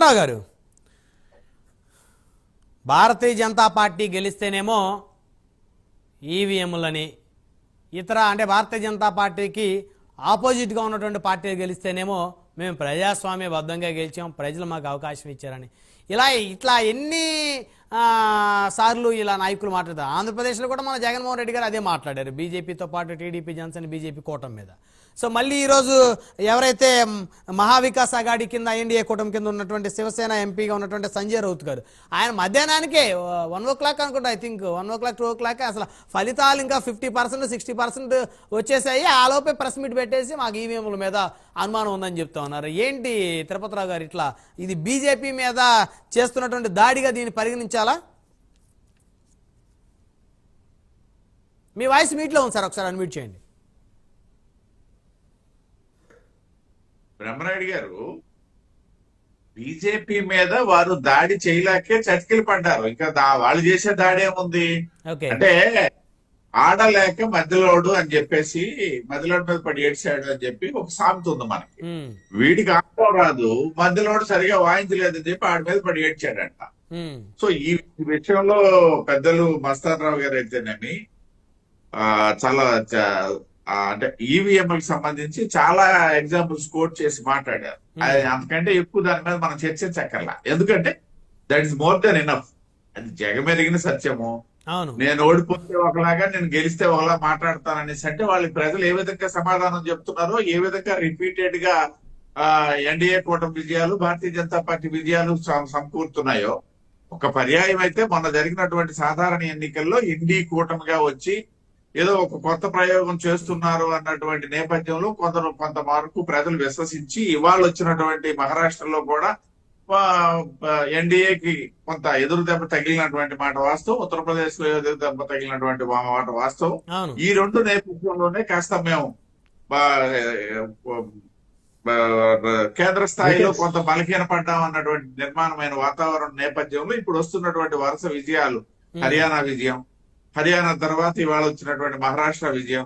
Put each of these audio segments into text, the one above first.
రావు గారు, భారతీయ జనతా పార్టీ గెలిస్తేనేమో ఈవీఎంలని, ఇతర అంటే భారతీయ జనతా పార్టీకి ఆపోజిట్గా ఉన్నటువంటి పార్టీలు గెలిస్తేనేమో మేము ప్రజాస్వామ్యబద్ధంగా గెలిచాం, ప్రజలు మాకు అవకాశం ఇచ్చారని ఇట్లా ఎన్ని సార్లు ఇలా నాయకులు మాట్లాడతారు. ఆంధ్రప్రదేశ్లో కూడా మన జగన్మోహన్ రెడ్డి గారు అదే మాట్లాడారు, బీజేపీతో పాటు టీడీపీ, జనసేన, బీజేపీ కూటమి మీద. సో మళ్ళీ ఈరోజు ఎవరైతే మహావికాస్ అఘాడీ కింద ఎన్డీఏ కూటమి కింద ఉన్నటువంటి శివసేన ఎంపీగా ఉన్నటువంటి సంజయ్ రౌత్ గారు, ఆయన మధ్యాహ్నానికే 1 o'clock అనుకుంటా, ఐ థింక్ 1 o'clock 2 o'clock అసలు ఫలితాలు ఇంకా 50% 60% వచ్చేసాయి, ఆ లోపే ప్రెస్ మీట్ పెట్టేసి మాకు ఈవీఎంల మీద అనుమానం ఉందని చెప్తా ఉన్నారు. ఏంటి తిరుపతిరావు గారు, ఇట్లా ఇది బీజేపీ మీద చేస్తున్నటువంటి దాడిగా దీన్ని పరిగణించాలా? మీ వాయిస్ మీట్లో ఉంది సార్, ఒకసారి అన్మ్యూట్ చేయండి. బ్రహ్మనాయుడు గారు, బీజేపీ మీద వారు దాడి చేయలేకే చతికిలు పడ్డారు. ఇంకా వాళ్ళు చేసే దాడి ఏముంది అంటే, ఆడలేక మధ్యలోడు అని చెప్పేసి మధ్యలోడు మీద పడి ఏడ్చాడు అని చెప్పి ఒక సామెత ఉంది మనకి. వీడికి ఆడటం రాదు, మధ్యలోడు సరిగా వాయించలేదని చెప్పి ఆడి మీద పడి ఏడ్చాడంట. సో ఈ విషయంలో పెద్దలు మస్తాన్ రావు గారు అయితేనేమి చాలా అంటే ఈవీఎంకి సంబంధించి చాలా ఎగ్జాంపుల్స్ కోట్ చేసి మాట్లాడారు. అంతకంటే ఎక్కువ దాని మీద మనం చర్చించక్కర్లా, ఎందుకంటే that is more than enough. అది జగమెరిగిన సత్యము. నేను ఓడిపోతే ఒకలాగా, నేను గెలిస్తే ఒకలా మాట్లాడతాననేసి అంటే వాళ్ళకి ప్రజలు ఏ విధంగా సమాధానం చెప్తున్నారో, ఏ విధంగా రిపీటెడ్ గా ఎన్డీఏ కూటమి విజయాలు, భారతీయ జనతా పార్టీ విజయాలు సమకూరుతున్నాయో, ఒక పర్యాయం అయితే మొన్న జరిగినటువంటి సాధారణ ఎన్నికల్లో ఎన్డీ కూటమిగా వచ్చి ఏదో ఒక కొత్త ప్రయోగం చేస్తున్నారు అన్నటువంటి నేపథ్యంలో కొంత వరకు ప్రజలు విశ్వసించి ఇవాళ వచ్చినటువంటి మహారాష్ట్రలో కూడా ఎన్డీఏకి కొంత ఎదురు దెబ్బ తగిలినటువంటి మాట వాస్తవం, ఉత్తరప్రదేశ్ లో ఎదురు దెబ్బ తగిలినటువంటి మాట వాస్తవం. ఈ రెండు నేపథ్యంలోనే కాస్త మేము కేంద్ర స్థాయిలో కొంత బలహీనపడ్డాం అన్నటువంటి నిర్మాణమైన వాతావరణం నేపథ్యంలో ఇప్పుడు వస్తున్నటువంటి వరుస విజయాలు, హర్యానా విజయం, హర్యానా తర్వాత ఇవాళ వచ్చినటువంటి మహారాష్ట్ర విజయం,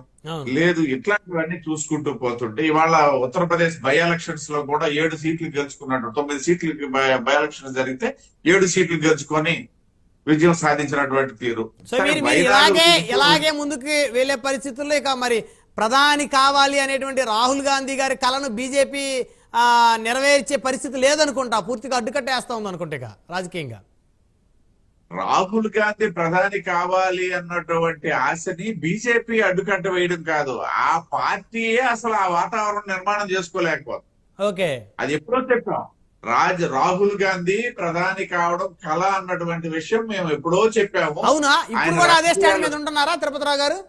లేదు ఇట్లాంటివన్నీ చూసుకుంటూ పోతుంటే ఇవాళ ఉత్తరప్రదేశ్ బై ఎలక్షన్స్ లో కూడా 7 సీట్లు గెలుచుకున్నట్టు, 9 సీట్లకి బై ఎలక్షన్స్ జరిగితే 7 సీట్లు గెలుచుకొని విజయం సాధించినటువంటి తీరు. ఇలాగే ముందుకు వెళ్లే పరిస్థితుల్లో ఇక మరి ప్రధాని కావాలి అనేటువంటి రాహుల్ గాంధీ గారి కలను బీజేపీ నెరవేర్చే పరిస్థితి లేదనుకుంటా, పూర్తిగా అడ్డుకట్టేస్తా ఉంది అనుకుంటే ఇక రాజకీయంగా. రాహుల్ గాంధీ ప్రధాని కావాలి అన్నటువంటి ఆశని బీజేపీ అడ్డుకట్ట వేయడం కాదు, ఆ పార్టీయే అసలు ఆ వాతావరణం నిర్మాణం చేసుకోలేకపోతుంది. ఓకే, అది ఎప్పుడో చెప్పాం. రాహుల్ గాంధీ ప్రధాని కావడం కళ అన్నటువంటి విషయం మేము ఎప్పుడో చెప్పాము. అవునా? ఇప్పుడు కూడా అదే స్టాండ్ మీద ఉంటున్నారా తిరుపతిరావు గారు?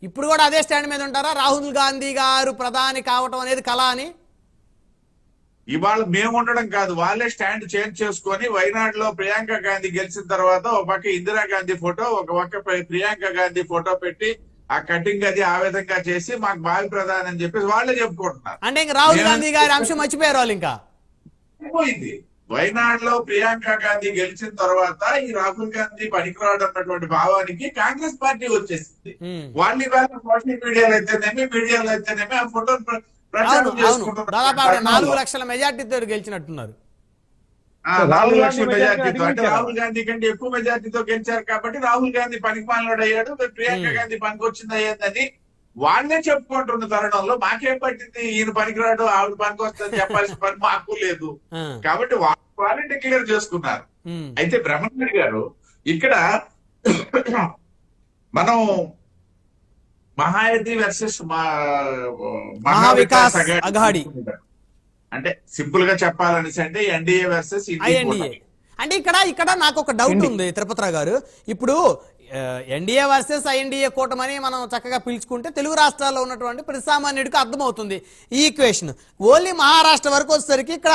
ఇప్పుడు కూడా అదే స్టాండ్ మీద ఉంటారా, రాహుల్ గాంధీ గారు ప్రధాని కావటం అనేది కళ అని? ఇవాళ మేము ఉండడం కాదు, వాళ్ళే స్టాండ్ చేంజ్ చేసుకొని వైనాడులో ప్రియాంక గాంధీ గెలిచిన తర్వాత ఒక పక్క ఇందిరాగాంధీ ఫోటో, ఒక పక్క ప్రియాంక గాంధీ ఫోటో పెట్టి ఆ కటింగ్ అది ఆ విధంగా చేసి మాకు భావి ప్రధాని అని చెప్పేసి వాళ్ళే చెప్పుకుంటున్నారు. అంటే ఇంకా రాహుల్ గాంధీ గారి అంశం మర్చిపోయారు వాళ్ళు. ఇంకా పోయింది. వైనాడులో ప్రియాంక గాంధీ గెలిచిన తర్వాత ఈ రాహుల్ గాంధీ పనికిరాడు అన్నటువంటి భావానికి కాంగ్రెస్ పార్టీ వచ్చేసింది. వాళ్ళు ఇవాళ సోషల్ మీడియాలో అయితేనేమి ఆ ఫోటో దాదాపు 4 లక్షల మెజార్టీతో గెలిచినట్టున్నారు. 4 లక్షల మెజార్టీతో, అంటే రాహుల్ గాంధీ కంటే ఎక్కువ మెజార్టీతో గెలిచారు కాబట్టి రాహుల్ గాంధీ పనికిమాలినోడు అయ్యాడు, ప్రియాంక గాంధీ పనికి వచ్చింది అయ్యేదని వాళ్ళే చెప్పుకుంటున్న తరుణంలో మాకేం పట్టింది, ఈయన పనికిరాడు ఆవిడ పనికి వస్తుంది చెప్పాల్సిన పని మాకు లేదు. కాబట్టి వాళ్ళే డిక్లేర్ చేసుకున్నారు. అయితే బ్రహ్మనాయుడు గారు, ఇక్కడ మనం మహాయతి వర్సెస్ మహావికాస్ అఘాడీ అంటే సింపుల్ గా చెప్పాలనేసి అంటే ఎన్డీఏ వర్సెస్ ఎన్డీఏ అంటే ఇక్కడ నాకు ఒక డౌట్ ఉంది తిరుపతిరావు గారు. ఇప్పుడు ఎన్డీఏ వర్సెస్ ఐఎన్డీఏ కూటమని మనం చక్కగా పిలుచుకుంటే తెలుగు రాష్ట్రాల్లో ఉన్నటువంటి ప్రతి సామాన్యుడికి అర్థమవుతుంది ఈ ఈక్వేషన్. ఓన్లీ మహారాష్ట్ర వరకు వచ్చేసరికి ఇక్కడ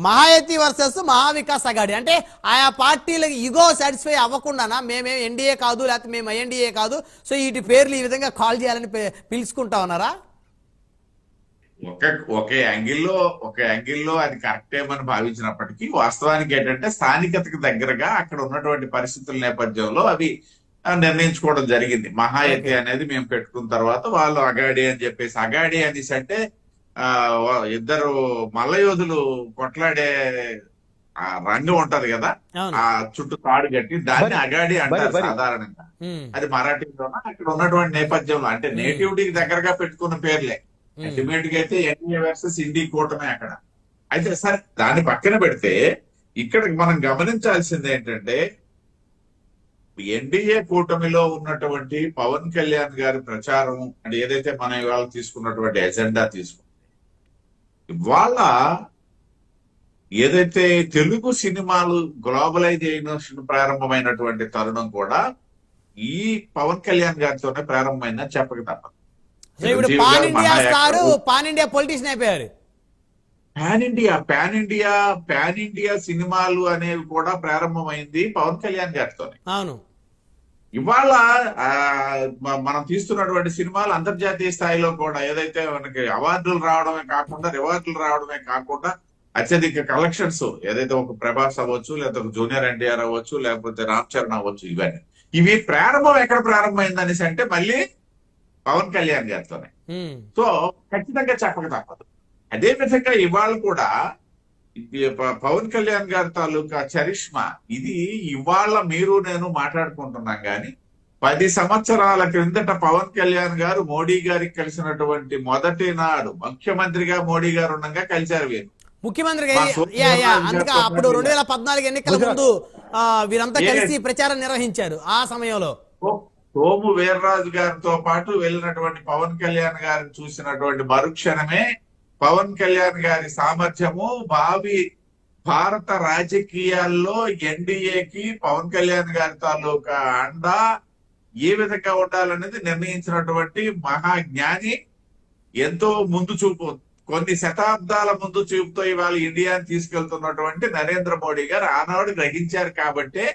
మహాయతి వర్సెస్ మహావికాస్ అఘాడీ అంటే ఆయా పార్టీలకు ఇగో సాటిస్ఫై అవ్వకుండానా మేమేం ఎన్డీఏ కాదు లేకపోతే మేము ఐఎన్డీఏ కాదు, సో వీటి పేర్లు ఈ విధంగా కాల్ చేయాలని పిలుచుకుంటా ఉన్నారా? ఒక యాంగిల్లో అది కరెక్టేమని భావించినప్పటికీ వాస్తవానికి ఏంటంటే స్థానికతకు దగ్గరగా అక్కడ ఉన్నటువంటి పరిస్థితుల నేపథ్యంలో అవి నిర్ణయించుకోవడం జరిగింది. మహాయతి అనేది మేము పెట్టుకున్న తర్వాత వాళ్ళు అఘాడీ అని చెప్పేసి, అఘాడీ అనేసి అంటే ఇద్దరు మల్ల యోధులు కొట్లాడే ఆ రంగం ఉంటది కదా, అవును. ఆ చుట్టూ తాడు కట్టి దాన్ని అగాడి అంటారు బరి. సాధారణంగా. ఉమ్, అది మరాఠీలోన అక్కడ ఉన్నటువంటి నేపథ్యంలో అంటే నేటివిటీకి దగ్గరగా పెట్టుకున్న పేర్లే. అల్టిమేట్ గా అయితే ఎన్డీఏ వర్సెస్ ఇండి కూటమే అక్కడ. అయితే సరే దాన్ని పక్కన పెడితే ఇక్కడ మనం గమనించాల్సింది ఏంటంటే ఎన్డీఏ కూటమిలో ఉన్నటువంటి పవన్ కళ్యాణ్ గారి ప్రచారం అంటే ఏదైతే మనం ఇవాళ తీసుకున్నటువంటి ఎజెండా తీసుకుంటే ఇవాళ ఏదైతే తెలుగు సినిమాలు గ్లోబలైజేషన్ ప్రారంభమైనటువంటి తరుణం కూడా ఈ పవన్ కళ్యాణ్ గారితోనే ప్రారంభమైందని చెప్పక తప్పదు. సో ఇప్పుడు చిరంజీవి పాన్ గారు ఇండియా మహా star actor. Pan India politician అయిపోయారు. పాన్ ఇండియా సినిమాలు అనేవి కూడా ప్రారంభమైంది పవన్ కళ్యాణ్ గారితోనే. అవును. ఇవాళ మనం తీస్తున్నటువంటి సినిమాలు అంతర్జాతీయ స్థాయిలో కూడా ఏదైతే మనకి అవార్డులు రావడమే కాకుండా రివార్డులు రావడమే కాకుండా అత్యధిక కలెక్షన్స్ ఏదైతే ఒక ప్రభాస్ అవ్వచ్చు, లేకపోతే ఒక జూనియర్ ఎన్టీఆర్ అవ్వచ్చు, లేకపోతే రామ్ చరణ్ అవ్వచ్చు, ఇవి ప్రారంభం ఎక్కడ ప్రారంభమైంది అనేసి అంటే మళ్ళీ పవన్ కళ్యాణ్ గారితోనే. ఉమ్, సో ఖచ్చితంగా చెప్పక తప్పదు. అదే విధంగా ఇవాళ కూడా ఇది పవన్ కళ్యాణ్ గారి తాలూకా చరిష్మా ఇది ఇవాళ మీరు నేను మాట్లాడుకుంటున్నాం గాని 10 సంవత్సరాల క్రిందట పవన్ కళ్యాణ్ గారు మోడీ గారికి కలిసినటువంటి మొదటి నాడు ముఖ్యమంత్రిగా మోడీ గారు ఉండగా కలిశారు వీరు. ముఖ్యమంత్రిగా మా సోదరుడు అందుకే గారితో అప్పుడు కూడా 2014 ఎన్నికల ముందు వీరంతా కలిసి ప్రచారం నిర్వహించారు. ఆ సమయంలో సోము వీర్రాజు గారితో పాటు వెళ్ళినటువంటి పవన్ కళ్యాణ్ గారిని చూసినటువంటి మరుక్షణమే పవన్ కళ్యాణ్ గారి సామర్థ్యము భావి భారత రాజకీయాల్లో ఎన్డీఏకి పవన్ కళ్యాణ్ గారి తాలూకా అండ ఏ విధంగా ఉండాలనేది నిర్ణయించినటువంటి మహాజ్ఞాని. ఎంతో ముందు చూపు, కొన్ని శతాబ్దాల ముందు చూపుతో ఇవాళ ఇండియాని తీసుకెళ్తున్నటువంటి నరేంద్ర మోడీ గారు ఆనాడు గ్రహించారు కాబట్టే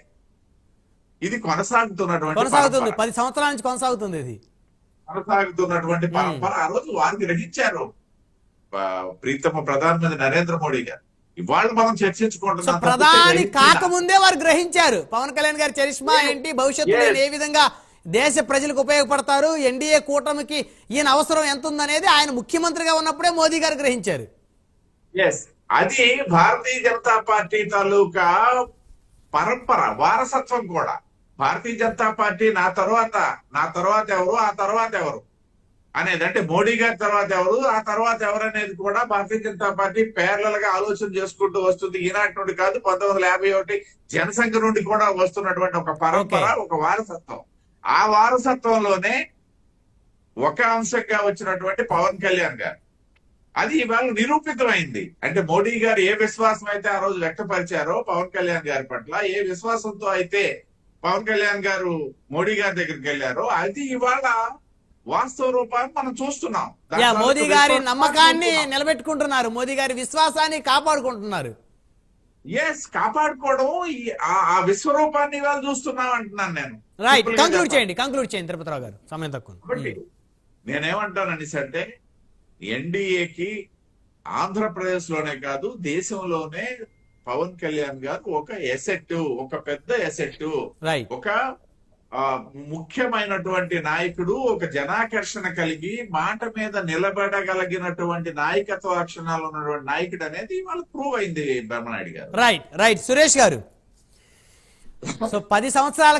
ఇది కొనసాగుతున్నటువంటి 10 సంవత్సరాల నుంచి కొనసాగుతుంది ఇది. కొనసాగుతున్నటువంటి పరంపర ఆ రోజు వారు గ్రహించారు ప్రీతమ ప్రధానమంత్రి నరేంద్ర మోడీ గారు. ఇవాళ మనం చర్చించుకుంటున్నాం ప్రధాని కాకముందే వారు గ్రహించారు పవన్ కళ్యాణ్ గారి చరిష్మా ఏంటి, భవిష్యత్తులో ఏ విధంగా దేశ ప్రజలకు ఉపయోగపడతారు, ఎన్డీఏ కూటమికి ఈయన అవసరం ఎంత ఉందనేది ఆయన ముఖ్యమంత్రిగా ఉన్నప్పుడే మోదీ గారు గ్రహించారు. అది భారతీయ జనతా పార్టీ తాలూకా పరంపర, వారసత్వం కూడా. భారతీయ జనతా పార్టీ నా తర్వాత ఎవరు, ఆ తర్వాత ఎవరు అనేది, అంటే మోడీ గారి తర్వాత ఎవరు, ఆ తర్వాత ఎవరు అనేది కూడా భారతీయ జనతా పార్టీ పేర్లల్ గా ఆలోచన చేసుకుంటూ వస్తుంది. ఈనాటి నుండి కాదు, 1951 జనసంఘ నుండి కూడా వస్తున్నటువంటి ఒక పరంపర, ఒక వారసత్వం. ఆ వారసత్వంలోనే ఒక అంశంగా వచ్చినటువంటి పవన్ కళ్యాణ్ గారు అది ఇవాళ నిరూపితమైంది. అంటే మోడీ గారు ఏ విశ్వాసం అయితే ఆ రోజు వ్యక్తపరిచారో పవన్ కళ్యాణ్ గారి పట్ల, ఏ విశ్వాసంతో అయితే పవన్ కళ్యాణ్ గారు మోడీ గారి దగ్గరికి వెళ్ళారో అది ఇవాళ వాస్తవ రూపాన్ని మనం చూస్తున్నాం. మోదీ గారి నమ్మకాన్ని నిలబెట్టుకుంటున్నారు, మోదీ గారి విశ్వాసాన్ని కాపాడుకుంటున్నారు. కాపాడుకోవడం ఆ విశ్వరూపాన్ని ఇవాళ చూస్తున్నాం అంటున్నాను నేను. రైట్, కంక్లూడ్ చేయండి తిరుపతిరావు గారు, సమయం తక్కువ. కాబట్టి నేనేమంటాననేసి అంటే ఎన్డీఏకి ఆంధ్రప్రదేశ్ లోనే కాదు దేశంలోనే పవన్ కళ్యాణ్ గారు ఒక ఎసెట్, ఒక పెద్ద ఎసెట్, ఒక ముఖ్యమైనటువంటి నాయకుడు, ఒక జనాకర్షణ కలిగి మాట మీద నిలబడగలిగినటువంటి నాయకత్వ లక్షణాలు ఉన్నటువంటి నాయకుడు అనేది వాళ్ళకి ప్రూవ్ అయింది బ్రహ్మనాయుడు గారు. రైట్ సురేష్ గారు, సో 10 సంవత్సరాల